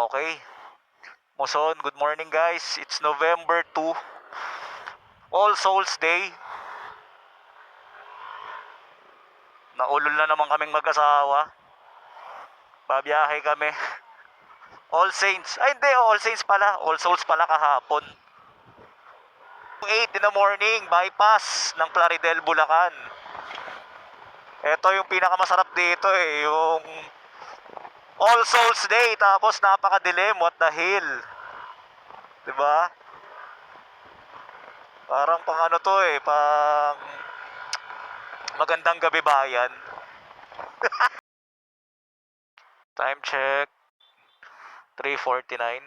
Okay. Muson, good morning guys. It's November 2, All Souls Day. Naulol na naman kaming mag-asawa. Babiyahe kami. All Saints. Ay hindi, All Saints pala. All Souls pala kahapon. 8 in the morning, bypass ng Plaridel, Bulacan. Ito yung pinakamasarap dito yung All Souls Day, tapos napakadilim, what the hell. Diba? Parang pang ano to pang magandang gabi bayan. Time check, 3:49.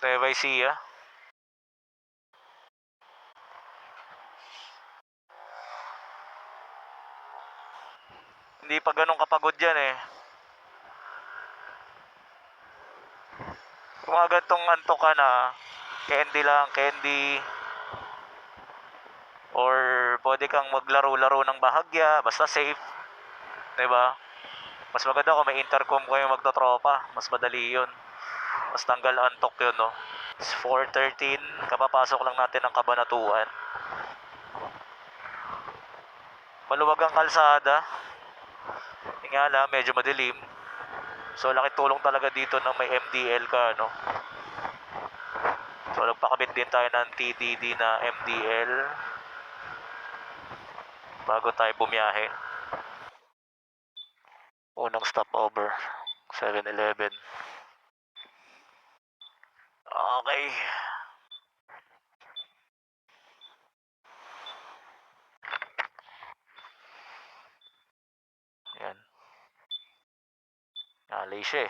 Nueva Ecija. Hindi pa ganun kapagod yan Kung mga gantong antok ka na, candy lang, candy. Or pwede kang maglaro-laro ng bahagya, basta safe. Diba? Mas maganda kung may intercom kayo magtotropa. Mas madali yun. Mas tanggal antok yun, no? It's 4:13, kapapasok lang natin ng Cabanatuan. Maluwag ang kalsada. Nga lang, medyo madilim. So, laki tulong talaga dito ng may MDL ka, no? So, nagpakabit din tayo ng TTD na MDL bago tayo bumiyahe. Unang stopover, 7-Eleven. Okay. Yan. Alay siya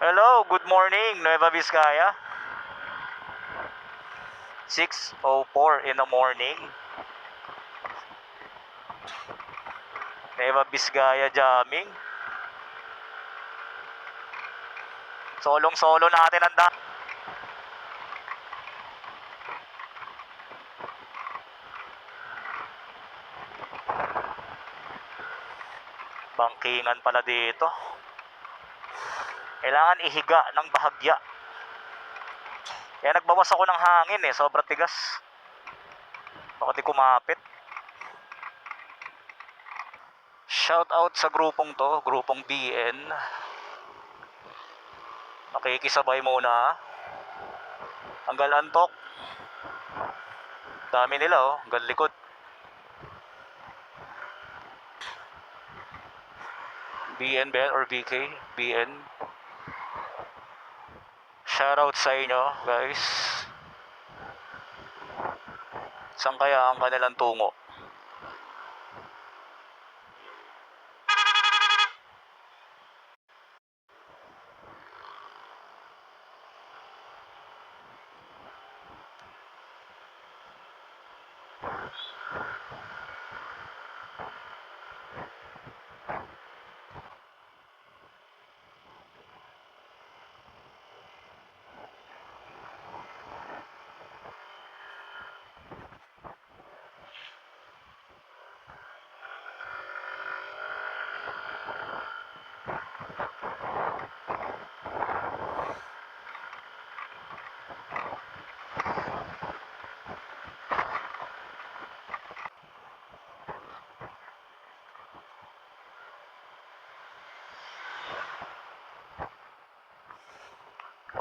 Hello, good morning, Nueva Vizcaya. 6:04 in the morning. Nueva Vizcaya jamming. Solong-solo natin ang bangkingan pala dito. Kailangan ihiga ng bahagya. Kaya nagbawas ako ng hangin sobrang tigas. Baka di kumapit. Shout out sa grupong to, grupong BN. Nakikisabay muna. Hanggang antok. Dami nila hanggang likod. BN or VK? BN. Shoutout sa inyo, guys. Saan kaya ang kanilang tungo?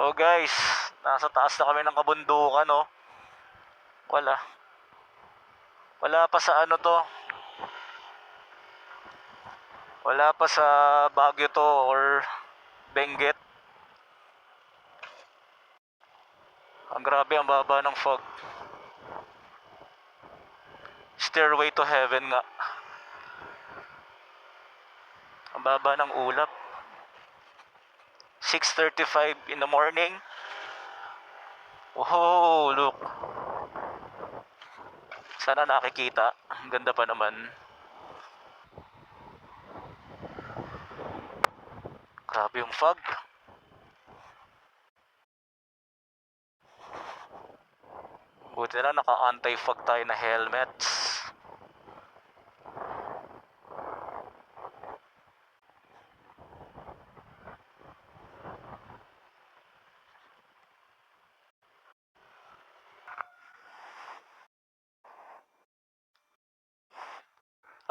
Oh guys, nasa taas na kami ng kabundukan Wala pa sa Wala pa sa Baguio to or Benguet. Ang grabe, ang baba ng fog. Stairway to heaven nga. Ang baba ng ulap. 6:35 in the morning. Oh, look. Sana nakikita. Ang ganda pa naman. Grabe yung fog. Buti na naka-anti-fog tayo na helmets.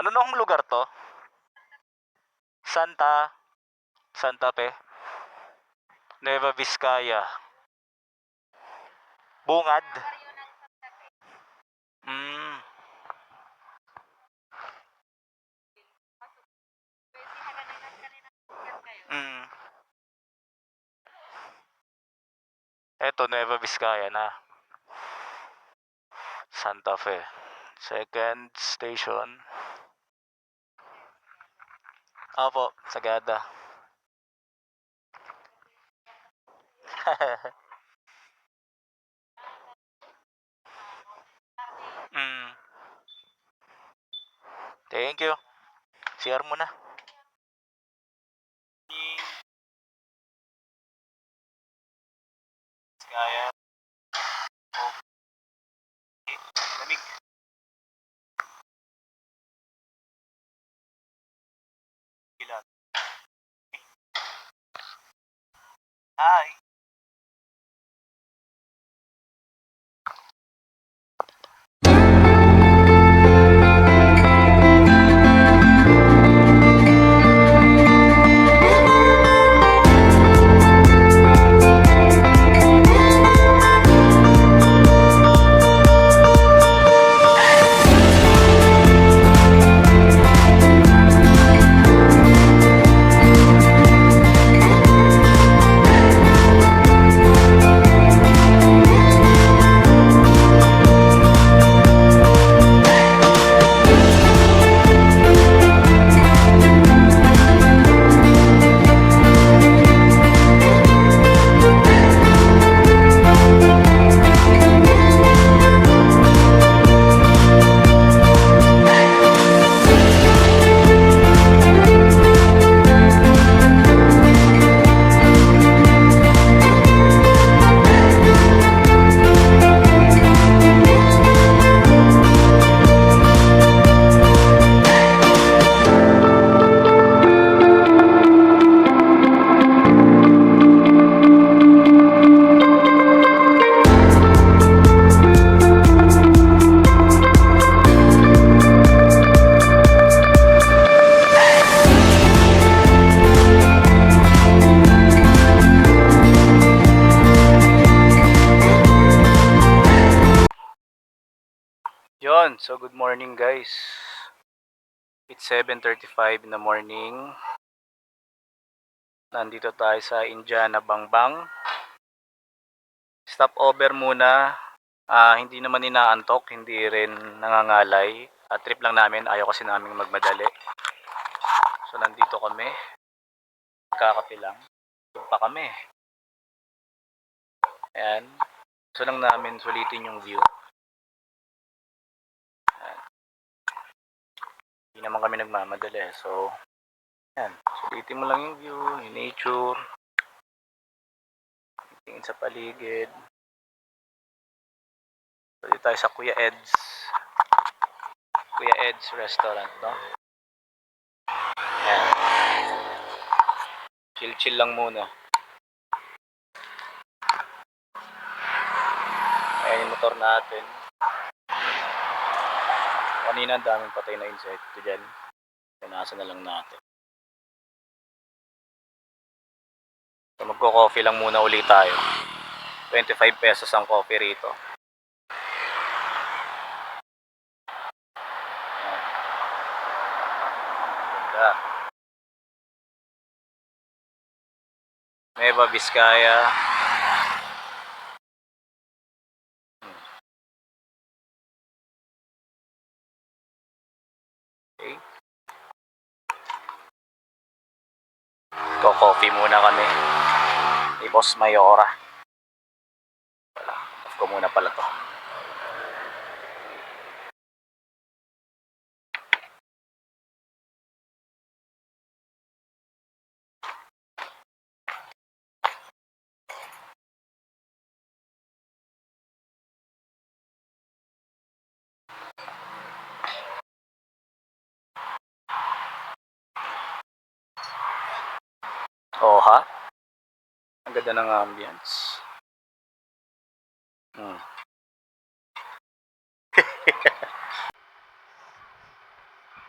Ano nung lugar to? Santa Fe. Nueva Vizcaya. Bungad. Eto, Nueva Vizcaya na. Santa Fe. Second station. Opo, Sagada. Thank you. Share mo na. Kaya. Lamig. Ilan. Hi. Yon, so good morning guys. It's 7:35 in the morning. Nandito tayo sa Indiana Bangbang. Stop over muna. Hindi naman inaantok, hindi rin nangangalay. Trip lang namin, ayaw kasi namin magmadali. So nandito kami. Kakape lang. Doon pa kami. Ayan. So lang namin sulitin yung view. Ayan. Hindi naman kami nagmamadali. So, ayan. Sulitin mo lang yung view, yung nature. Tingin sa paligid. So, dito tayo sa Kuya Ed's restaurant, no? Ayan. Chill lang muna. Ayan yung motor natin. Kanina ang daming patay na insekto dyan. Pinasa na lang natin. So magko-coffee lang muna ulit tayo. 25 pesos ang coffee rito. Ganda. Nueva Vizcaya. Okay. Coffee muna kami. Ni Boss Mayora. Wala. Off ko muna pala to. Oh ha? Ang ganda ng ambience.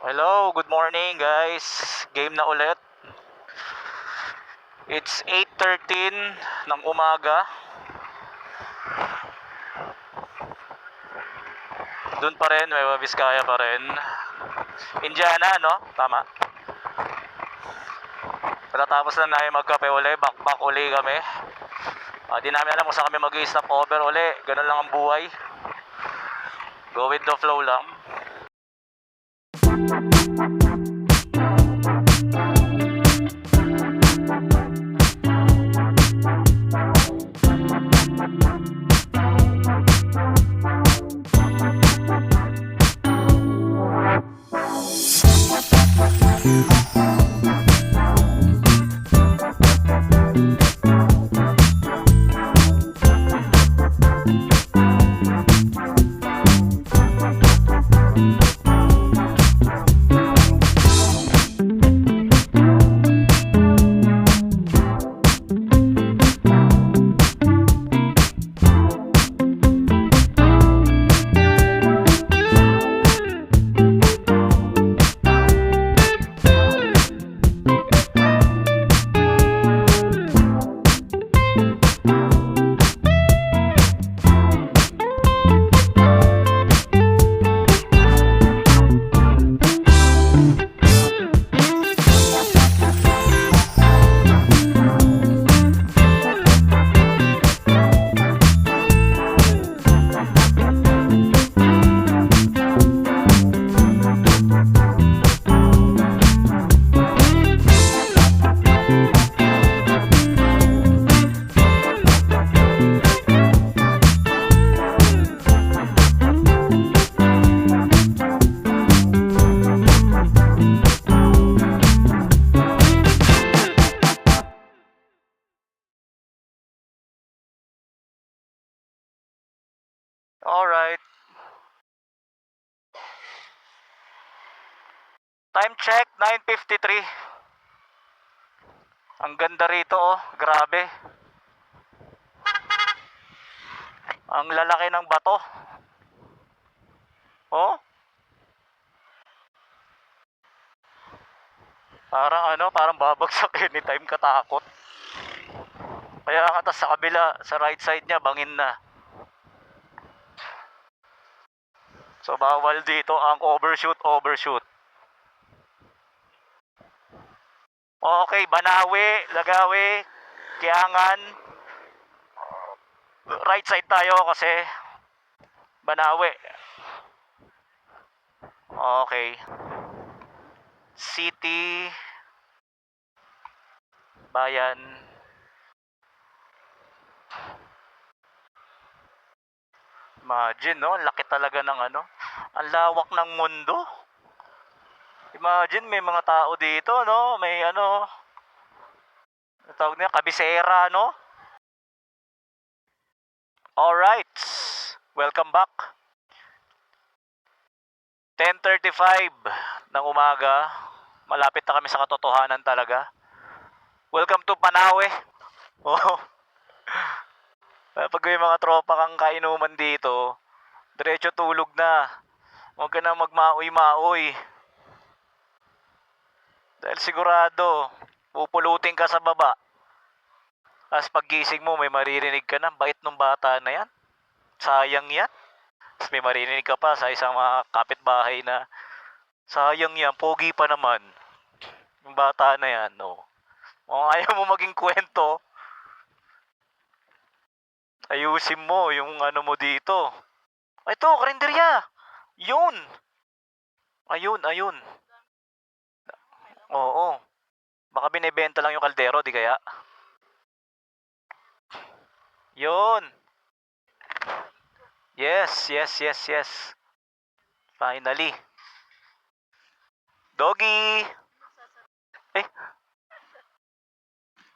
Hello, good morning guys. Game na ulit. It's 8:13 ng umaga. Doon pa rin, Nueva Vizcaya pa rin. Indiana, no? Tama. Pagkatapos na namin magkape uli, back uli kami. Di namin alam kung saan kami mag-i-stop over uli. Ganun lang ang buhay. Go with the flow lang. Alright. Time check, 9:53. Ang ganda rito, oh. Grabe. Ang lalaki ng bato. Oh. Parang babagsak anytime, katakot. Kaya nga tas sa kabila, sa right side niya, bangin na. So bawal dito ang overshoot. Okay, Banawe, Lagawe, Kiangan. Right side tayo kasi Banawe. Okay. City, Bayan. Imagine, no? Ang laki talaga ng ano. Ang lawak ng mundo. Imagine, may mga tao dito, no? May ano, tawag niya, kabisera, no? Alright. Welcome back. 10:35 ng umaga. Malapit na kami sa katotohanan talaga. Welcome to Panawe. Oh. Pag may mga tropa kang kainuman dito, diretso tulog na. Huwag ka na magmaoy-maoy. Dahil sigurado, pupulutin ka sa baba. Tapos paggising mo, may maririnig ka na, bait ng bata na yan. Sayang yan. Tapos may maririnig ka pa sa isang mga kapitbahay na, sayang yan, pogi pa naman. Yung bata na yan, no. Kung ayaw mo maging kwento, ayusin mo yung ano mo dito. Ito, karinderya. Yun. Ayun. Oo. Baka binibenta lang yung kaldero, di kaya? Yun. Yes. Finally. Doggy. Eh.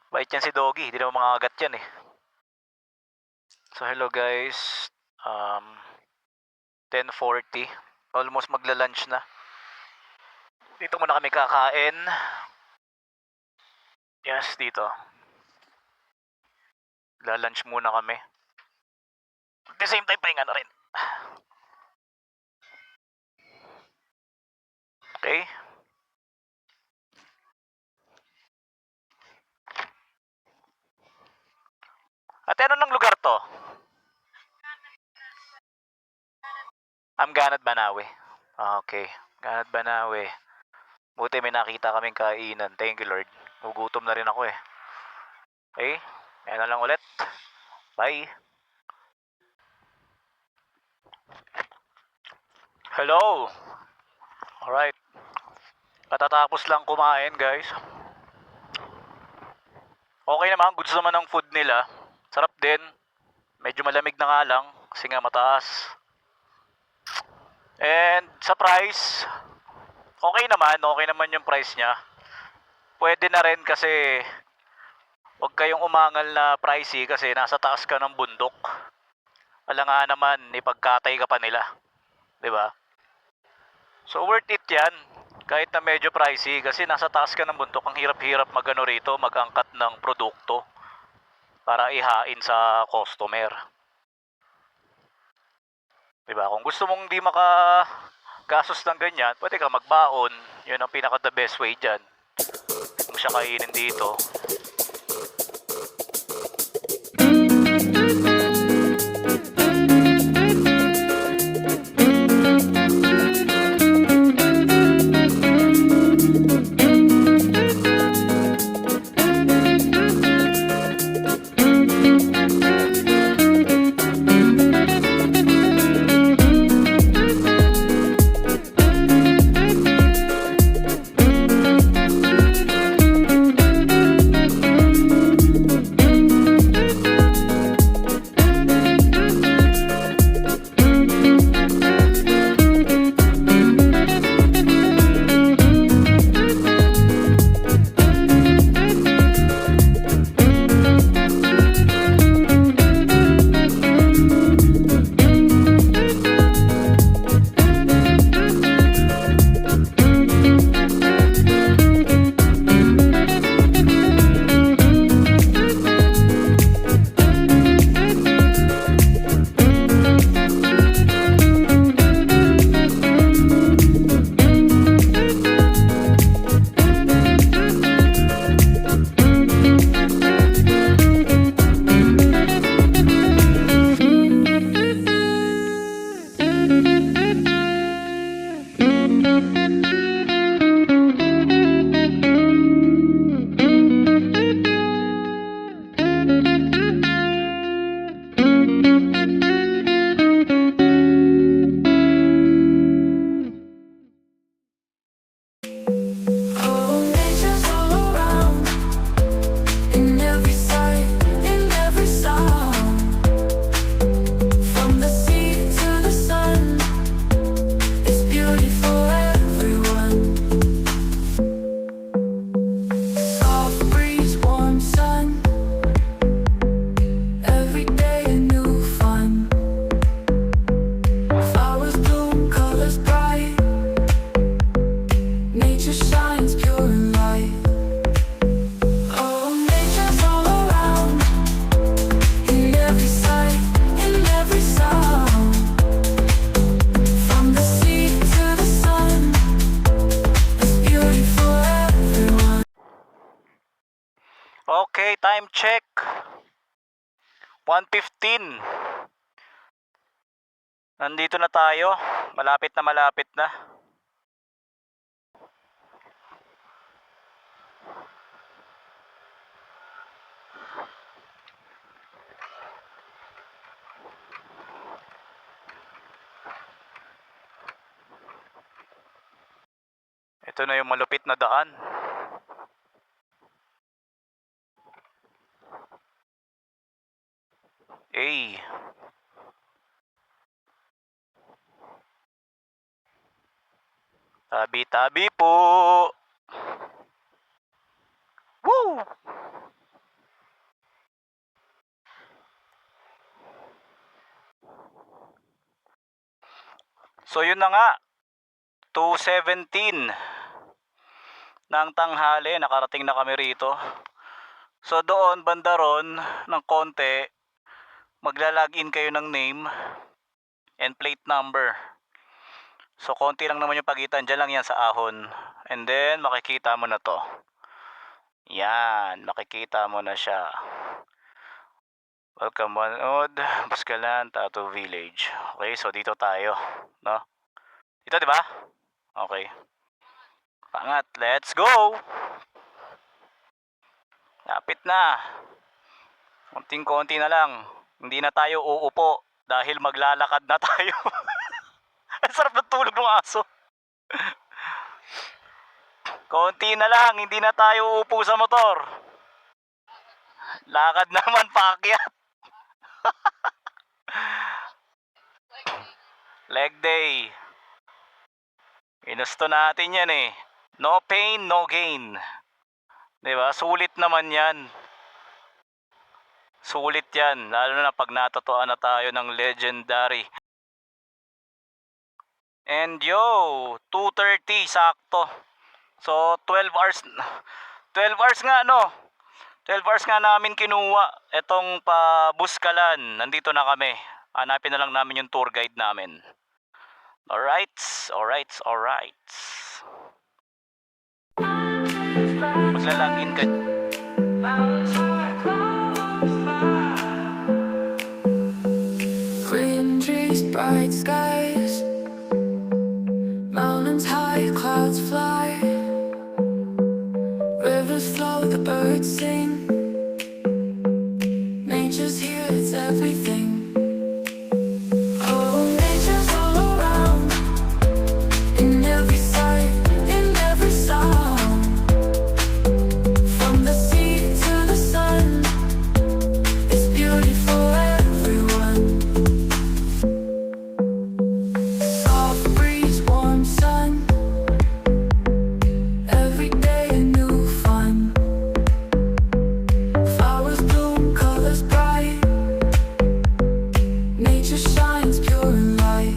Bait yan si Doggy. Hindi naman mga agat yan eh. So hello guys. 10:40. Almost magla-lunch na. Dito muna kami kakain. Yes, dito. La-lunch muna kami. At the same time, pahinga na rin. Okay. Ate, ano ng lugar to? Ganat Banawe. Okay. Ganat Banawe. Buti may nakita kaming kainan. Thank you, Lord. Gugutom na rin ako eh. Okay? Ayan na lang ulit. Bye. Hello. Alright. Katatapos lang kumain, guys. Okay naman. Goods naman ang food nila. Sarap din. Medyo malamig na nga lang. Kasi nga mataas. And sa price, okay naman yung price niya. Pwede na rin kasi huwag kayong umangal na pricey kasi nasa taas ka ng bundok. Alangan naman, ipagkatay ka pa nila. 'Di ba? So worth it yan, kahit na medyo pricey kasi nasa taas ka ng bundok. Ang hirap-hirap magano rito, mag-angkat ng produkto para ihain sa customer. 'Di ba? Kung gusto mong di makagastos ng ganyan, pwede ka magbaon. 'Yun ang pinaka the best way diyan. Kung siya kainin dito. time check. 1:15. Nandito na tayo. Malapit na malapit na. Ito na yung malupit na daan. Ay. Tabi-tabi po. Woo! So yun na nga. 2:17 ng tanghali, nakarating na kami rito. So doon, banda ron, ng konti, magla-login kayo ng name and plate number. So konti lang naman yung pagitan, dyan lang yan sa ahon. And then makikita mo na to. Yan, makikita mo na siya. Welcome manood, Baskalan, Tattoo Village. Okay, so dito tayo, no? Dito, di ba? Okay. Pangat, let's go! Lapit na. Konting-konti na lang. Hindi na tayo uupo dahil maglalakad na tayo. Ang sarap ng tulog ng aso. Konti na lang, hindi na tayo uupo sa motor. Lakad naman paakyat. Leg day. Inusto natin yan eh. No pain, no gain. Diba? Sulit naman yan. Sulit yan. Lalo na pag natatuan na tayo ng legendary. And yo, 2:30 sakto. So 12 hours. 12 hours nga no. 12 hours nga namin kinuha. Etong pa Buskalan. Nandito na kami. Hanapin na lang namin yung tour guide namin. Alright. Maglalagin ka. Green trees, bright skies, mountains high, clouds fly, rivers flow, the birds sing. Nature's here, it's everything. Oh, nature's all around, in every sight, in every sound. From the sea to the sun, it's beauty for everyone. Soft breeze, warm sun, every day a new fun. Flowers bloom, colors bright, nature shines pure and light.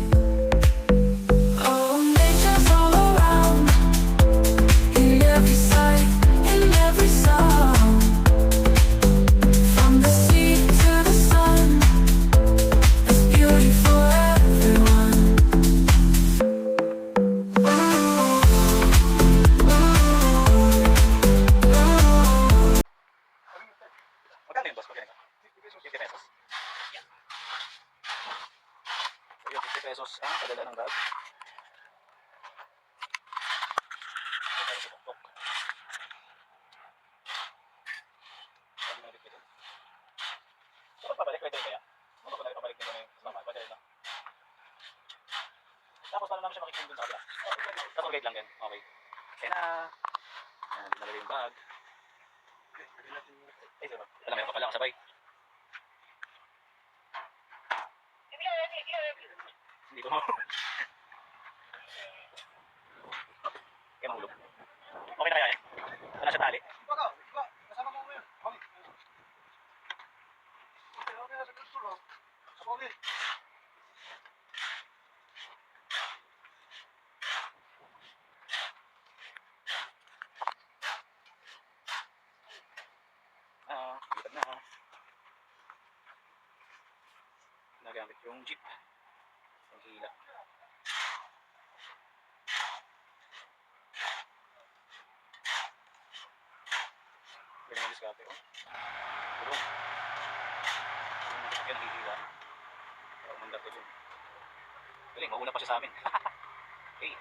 Oh, nature's all around, in every sight, in every sound. From the sea to the sun, there's beauty for everyone. Magkano yung boss? Magkano? 50 pesos. Yeah. So yung 50 pesos ang padala ng bag. Padala sa tuktok. Sabi ng bitbit. So pabalik pwede rin kaya? Ano ba pabalik nito na yung sama? Padala lang. Tapos paano namin siya makikita dun sa kabila? Tour guide lang din. Okay. Kaya na. Yan, dinala yung bag. Ay, sir. Alam mo, pala kasabay. Hindi ko mo. Kaya mahulog. Okay na kaya yan? Wala siya tali. Kasama mo ngayon. Okay, sa gusto. Okay. Bitag na ha. Nagamit yung jeep. Yung hila. Pwede mo diskarte oh. Galing, mauna pa siya sa amin. Okay.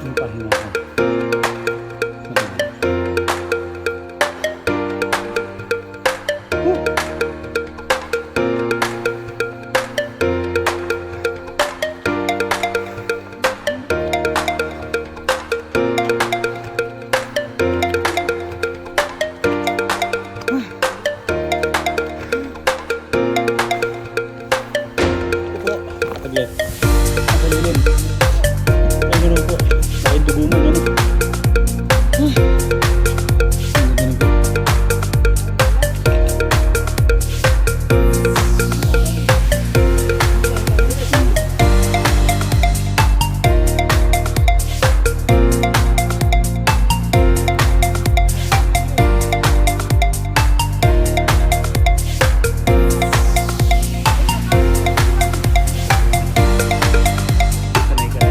Yung pahinga ko. Saglit. Nakalilim. Ay, gano'n po. Dahil dugo mo, gano'n. Ganun po. Sanay ka.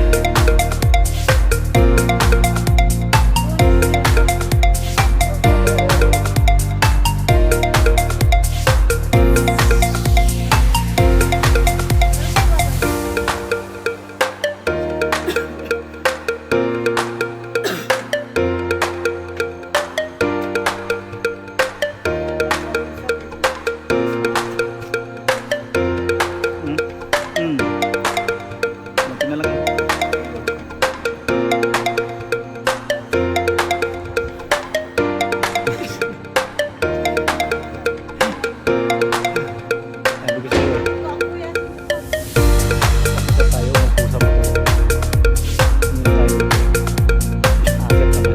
Konti na lang eh. Sabi ko sa'yo eh. Basta tayo, pusa mo ko. Hindi tayo. Akit naman.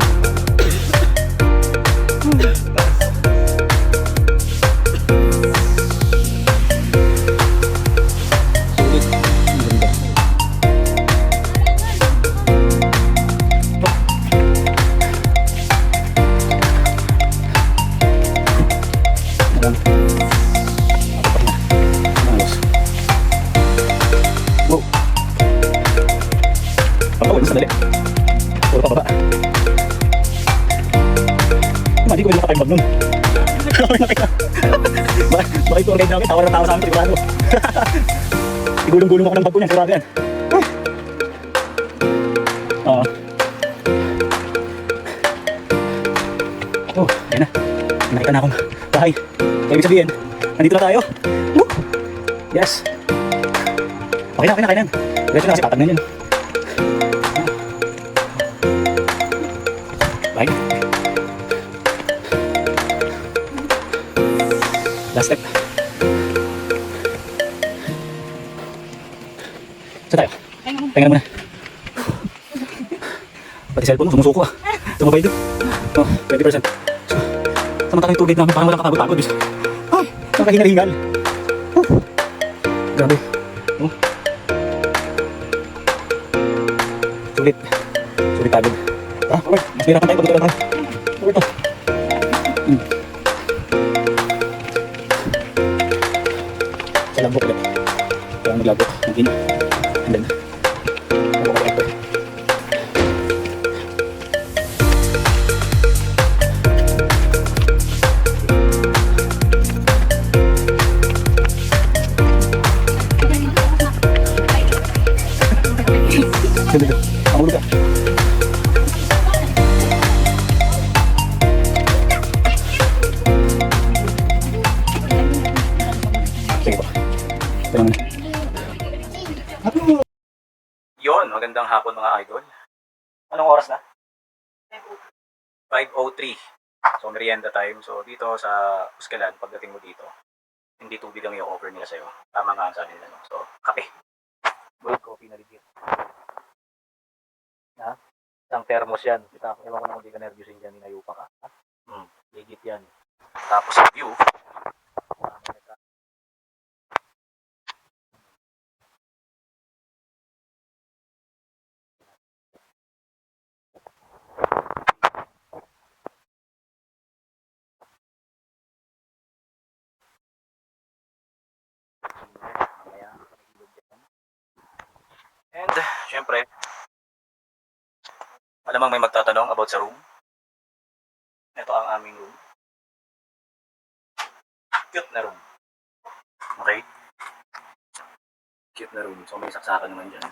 Sulit. Ang ganda. Alam. Ako pa na. Malos. Wow. Papawin mo sandali. Puro pa baba. Hindi ko nakakaimbag nun. Baka ito ang guide namin. Tawa na tawa sa amin. Sigurado. Igulong-gulong ako ng bagpo niyan. Sigurado yan. Oo. Oh, ayun na. Nakita na akong bahay. Kaya ibig sabihin, nandito na tayo. Woo! Yes. Okay na, kainan. Diretso na kasi tatag na yun. Bye. Last step. Saan tayo? Pahinga na muna. Pati cellphone mo, sumusuko ah. Tumabay doon. Oh, 20%. Samantala yung tour guide namin, parang walang kakagod-pagod. Ay! Ang kahingal-hingal. Grabe. Oh. Sulit. Sulit pagod. Robert, mas mahirapan tayo pagod tayo. Robert, oh. Sa lambok ulit. Kaya maglabok. Magin. And then, lambok ulit. Sige, mahulog ka. Sige po. Ito lang na. Yon, magandang hapon mga idol. Anong oras na? 5:03. So, merienda time. So, dito sa Uskalan, pagdating mo dito, hindi tubig ang i-offer nila sa'yo. Tama nga ang sabi nila. No? So, kape. Good coffee na legit. Ha? Isang thermos yan. Ewan ko na kung di ka nervyusin dyan, inayupa ka. Ha? Legit yan. Tapos sa view, and, syempre, malamang may magtatanong about sa room. Ito ang aming room. Cute na room. Okay? Cute na room. So, may saksakan naman dyan.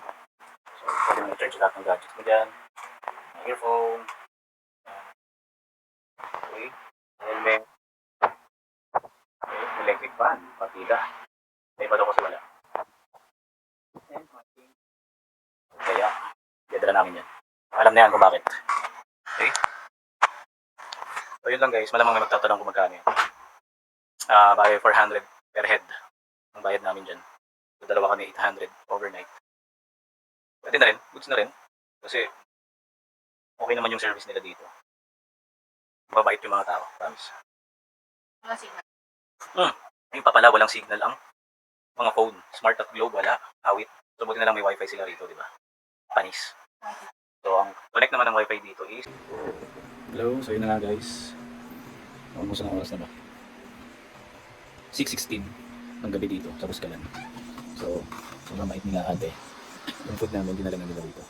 So, pwede mo na-charge lahat ng gadgets mo dyan. Earphone. Okay. Helmet. Okay. Electric fan. Partida. May pa daw kasi wala. And, kaya, dadala namin yan. Alam na yan kung bakit. Okay? So, yun lang guys. Malamang may magtatanong kung magkano yan. Bagay 400 per head ang bayad namin dyan. So, dalawa kami 800 overnight. Pwede na rin. Goods na rin. Kasi, okay naman yung service nila dito. Mabait yung mga tao. Promise. Wala signal. Yung pa pala, walang signal ang mga phone. Smart at Globe, wala. Awit. So, buti na lang may wifi sila rito, di ba? Panis. So, ang connect naman ng wifi dito is... Hello, so yun na nga guys. Almost na oras na ba? 6:16 ng gabi dito sa Buskalan. So, sobrang mait nila ate. Yung food namin, dinala na nila dito.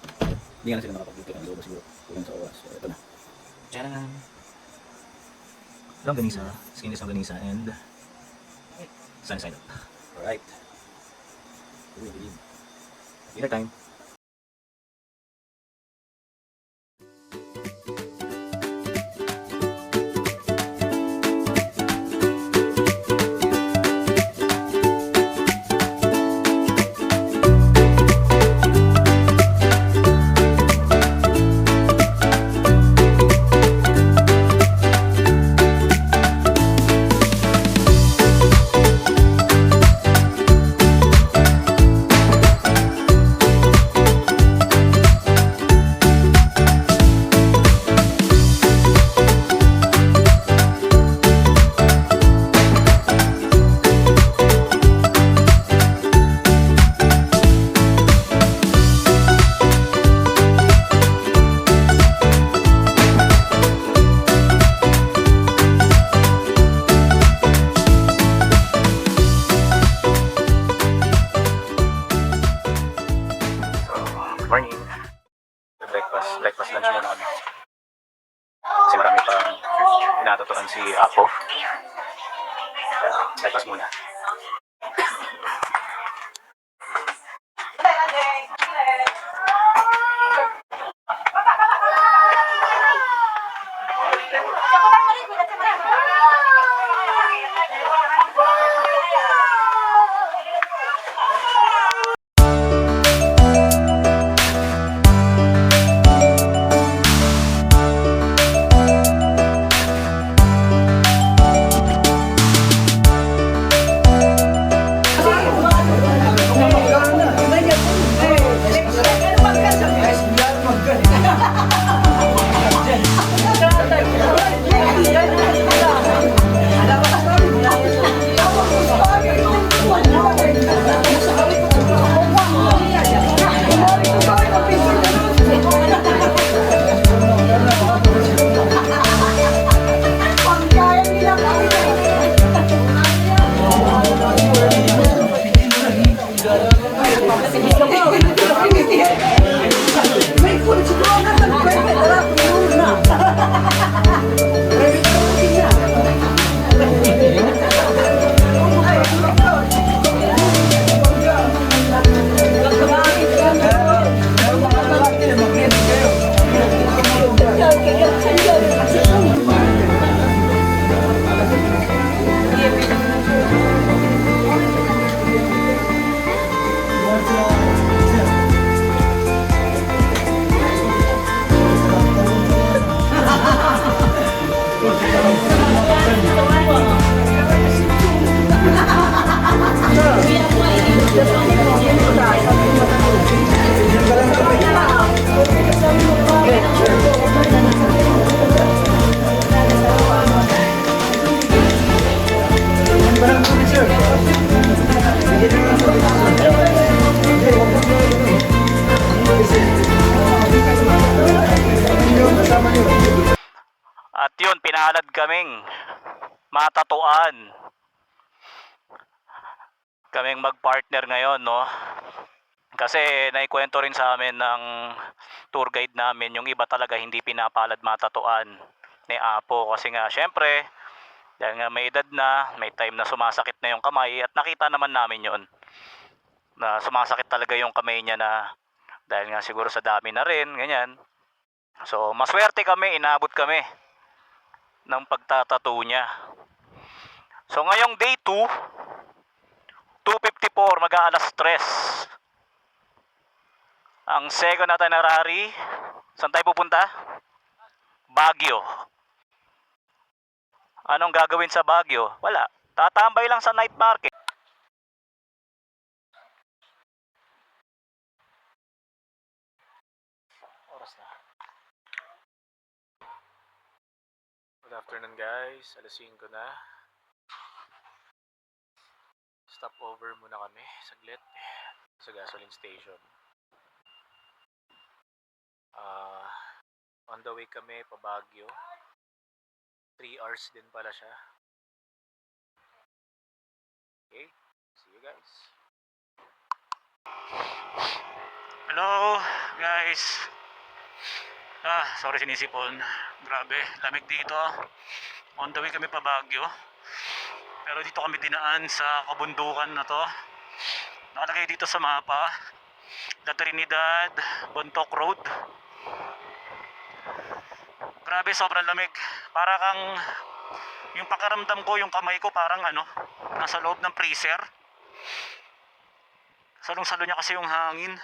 Hindi nga na sila nakapagluto ng lobo siguro. Kulang sa oras. So, ito na. Tcharan! Longganisa, skinless longganisa, and sunny side up. Alright. Dinner time. Morning. Breakfast lunch muna kami. Kasi marami pang inatutuan si Apo. Breakfast muna. pinalad kaming matatuan. Kaming magpartner ngayon, no? Kasi naikwento rin sa amin ng tour guide namin, yung iba talaga hindi pinapalad matatuan ni Apo. Kasi nga, syempre, dahil nga may edad na, may time na sumasakit na yung kamay. At nakita naman namin yon na sumasakit talaga yung kamay niya na dahil nga siguro sa dami na rin, ganyan. So, maswerte kami, inabot kami ng pagtatato niya. So, ngayong day 2, 2:54, mag-aalas 3. Ang second itinerary, saan tayo pupunta? Baguio. Anong gagawin sa Baguio? Wala. Tatambay lang sa night market. Oras na. Good afternoon guys. Alas 5 na. Stop over muna kami saglit sa gasoline station. On the way kami pa Baguio. 3 hours din pala siya. Okay, see you guys. Hello guys. Sorry sinisipon. Grabe, lamig dito. On the way kami pa Baguio. Pero dito kami dinaan sa kabundukan na to. Nakalagay dito sa mapa, La Trinidad, Bontoc Road. Grabe, sobrang lamig. Para kang, yung pakiramdam ko, yung kamay ko parang nasa loob ng freezer. Salong-salo niya kasi yung hangin.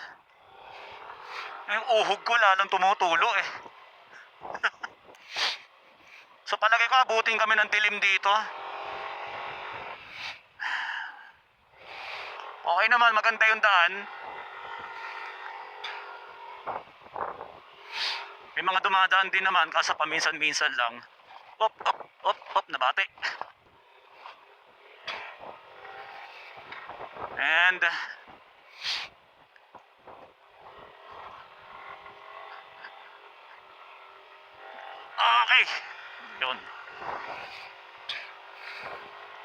Yung uhog ko lalong tumutulo eh. So palagay ko abutin kami ng dilim dito. Okay naman, maganda yung daan. May mga dumadaan din naman kasi paminsan-minsan lang. Op, nabate. And okay. Yun.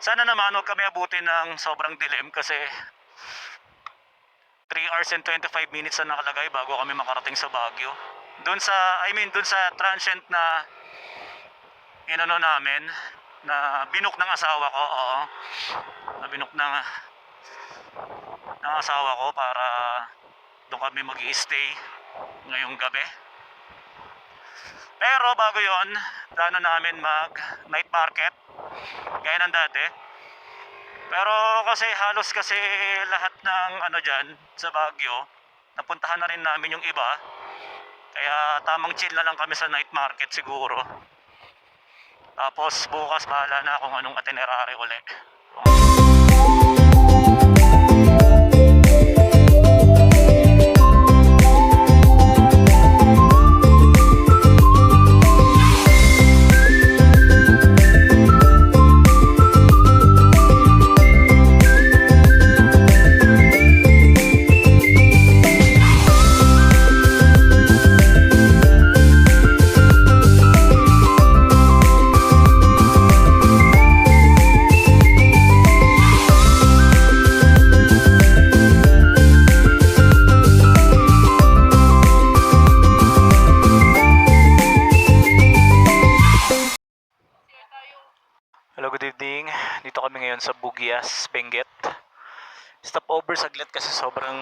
Sana naman huwag kami abutin ng sobrang dilim kasi 3 hours and 25 minutes na nakalagay bago kami makarating sa Baguio. Doon sa transient na inano namin, na binok ng asawa ko, na binok ng asawa ko para doon kami mag-i-stay ngayong gabi. Pero bago yon, plano namin mag night market gaya ng dati. Pero kasi halos lahat ng dyan sa Baguio, napuntahan na rin namin yung iba. Kaya tamang chill na lang kami sa night market siguro. Tapos bukas bahala na kung anong itinerary ulit. Hello, good evening. Dito kami ngayon sa Bugias, Benguet. Stop over saglit kasi sobrang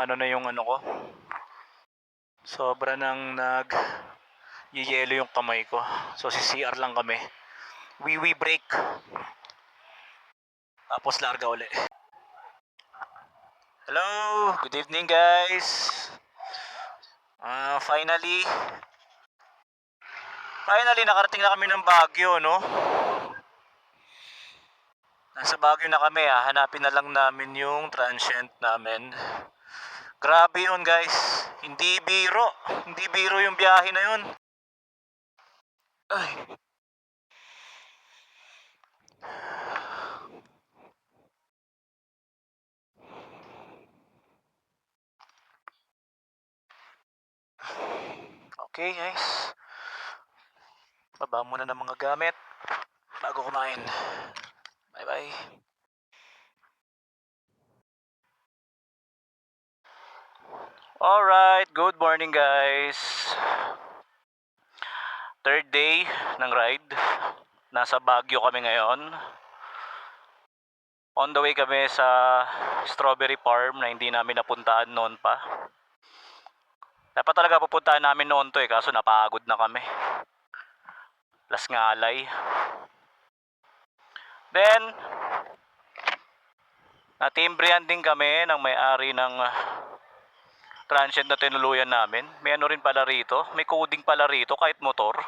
na yung ko. Sobra nang yelo yung kamay ko. So si CR lang kami. Wee break. Tapos larga uli. Hello, good evening guys. Finally nakarating na kami ng Baguio, no? Nasa Baguio na kami, hanapin na lang namin yung transient namin. Grabe yun guys, hindi biro yung biyahe na yun. Ay. Okay guys, Baba muna ng mga gamit bago kumain. Bye-bye. Alright, good morning guys. Third day ng ride. Nasa Baguio kami ngayon. On the way kami sa strawberry farm na hindi namin napuntaan noon pa. Dapat talaga pupuntahan namin noon to kaso napagod na kami. Las ngalay. Then, natimbrihan din kami ng may-ari ng transient na tinuluyan namin. May ano rin pala rito. May coding pala rito kahit motor.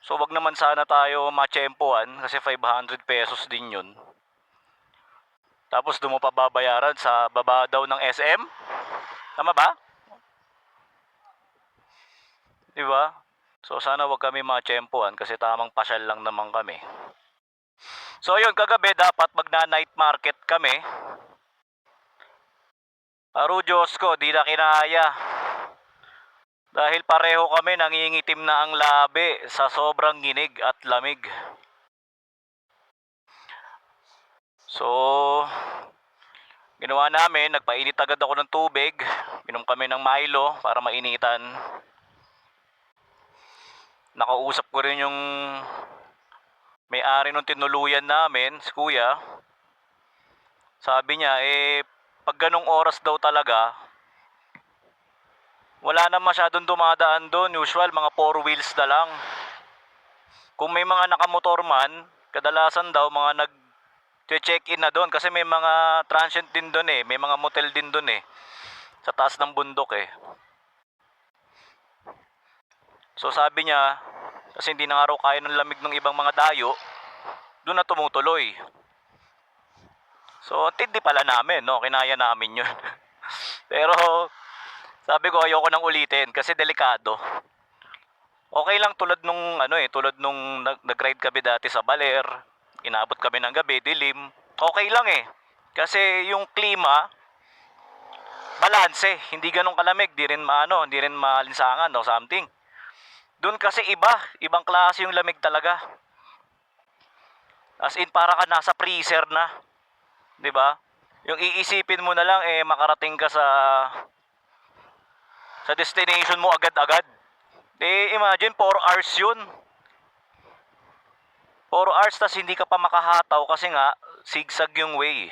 So wag naman sana tayo matsempuan kasi 500 pesos din yun. Tapos doon mo pa babayaran sa baba daw ng SM. Tama ba? Diba? So sana wag kami matsempuan kasi tamang pasyal lang naman kami. So yun, kagabi dapat magna-night market kami. Aro Diyos ko, di na kinaya. Dahil pareho kami nangingitim na ang labi sa sobrang ginig at lamig. So, ginawa namin, nagpainit agad ako ng tubig. Minom kami ng Milo para mainitan. Nakausap ko rin yung may-ari ng tinuluyan namin, si Kuya. Sabi niya, pag ganong oras daw talaga, wala na masyadong dumadaan doon. Usual, mga 4 wheels na lang. Kung may mga nakamotor man, kadalasan daw mga nag-check-in na doon. Kasi may mga transient din doon May mga motel din doon sa taas ng bundok So sabi niya, kasi hindi na nga raw kaya ng lamig ng ibang mga dayo, doon na tumutuloy. So, tindi pala namin, kinaya namin yun. Pero, sabi ko ayoko nang ulitin kasi delikado. Okay lang tulad nung nag-ride kami dati sa Baler, inabot kami ng gabi, dilim. Okay lang Kasi yung klima balanse, hindi ganun kalamig, hindi rin malinsangan o something. Doon kasi ibang klase yung lamig talaga. As in para ka nasa freezer na. 'Di ba? Yung iisipin mo na lang makarating ka sa destination mo agad-agad. Imagine 4 hours yun. 4 hours tas hindi ka pa makahataw kasi nga zigzag yung way.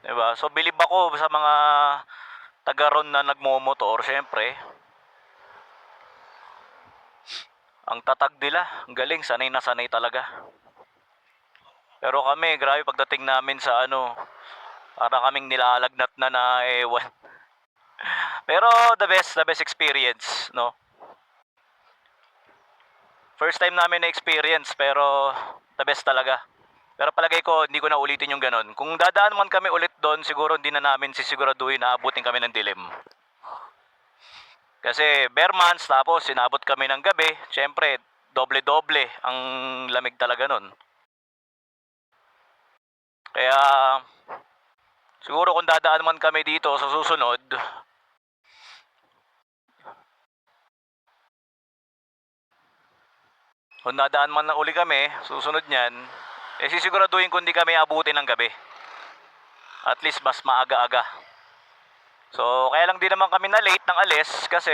'Di ba? So bilib ako sa mga taga-ron na nagmomotor, syempre. Ang tatag nila, ang galing, sanay na sanay talaga. Pero kami, grabe pagdating namin sa para kaming nilalagnat na ewan. Pero the best experience, First time namin na experience, pero the best talaga. Pero palagay ko, hindi ko na ulitin yung ganon. Kung dadaan man kami ulit doon, siguro hindi na namin sisiguraduhin na abutin kami ng dilim. Kasi bare months, tapos sinabot kami ng gabi, syempre, doble-doble ang lamig talaga nun. Kaya, siguro kung dadaan man kami dito sa susunod, kung dadaan man na uli kami, susunod niyan, sisiguraduhin ko hindi kami abutin ng gabi. At least mas maaga-aga. So, kaya lang din naman kami na late ng alis kasi,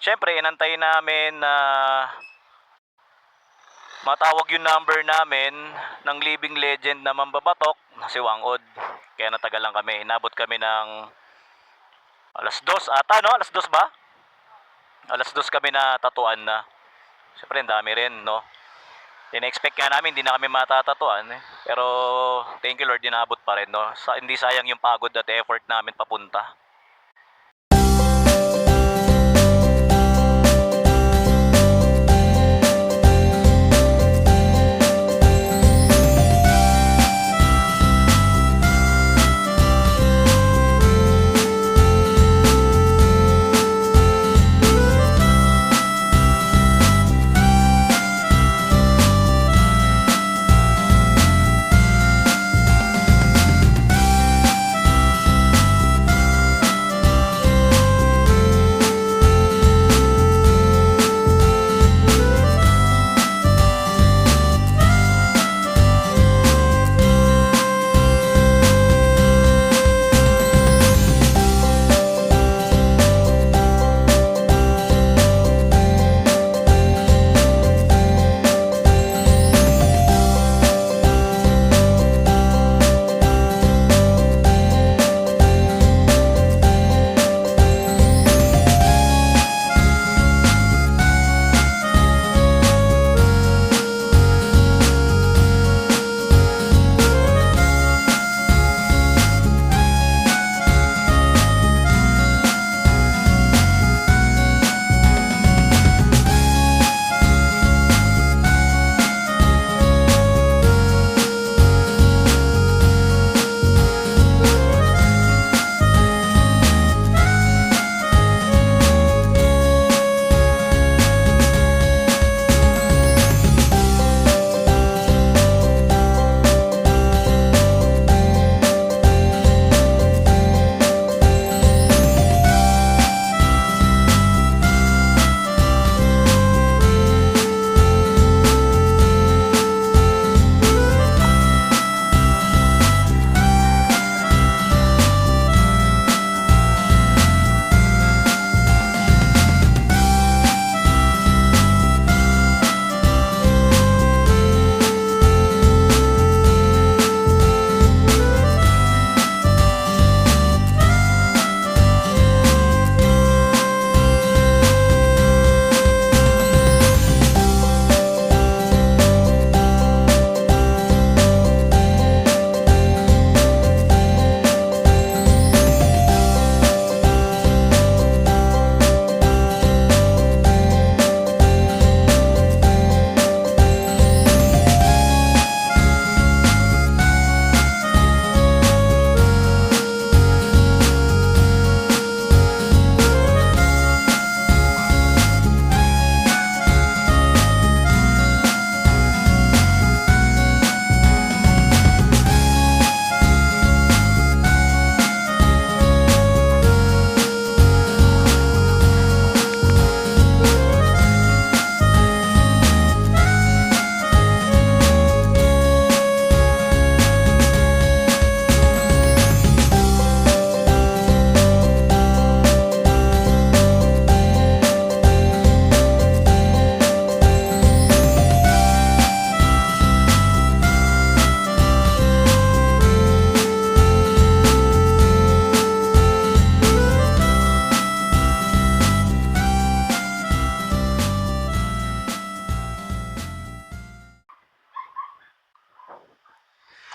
syempre, inantay namin na matawag yung number namin ng living legend na mambabatok, si Wangod. Kaya natagal lang kami. Inabot kami ng alas 2 ata, Alas 2 ba? Alas 2 kami na tatuan na. Siyempre, ang dami rin, Ina-expect nga namin, hindi na kami matatatuan. Pero, thank you Lord, inabot pa rin, Hindi sayang yung pagod at effort namin papunta.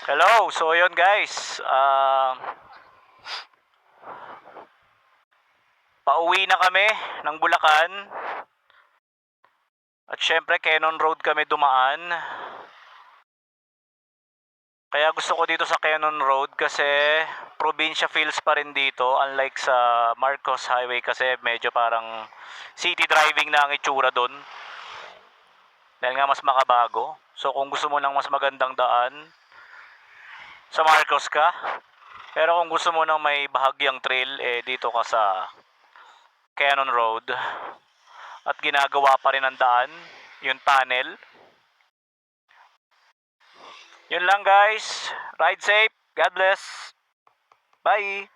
Hello, so yun guys. Pauwi na kami ng Bulacan. At syempre, Cannon Road kami dumaan. Kaya gusto ko dito sa Cannon Road kasi probinsya feels pa rin dito. Unlike sa Marcos Highway kasi medyo parang city driving na ang itsura doon. Dahil nga mas makabago. So kung gusto mo ng mas magandang daan, sa Marcos ka. Pero kung gusto mo ng may bahagyang trail, dito ka sa Cannon Road. At ginagawa pa rin ang daan, yung tunnel. Yun lang guys. Ride safe. God bless. Bye.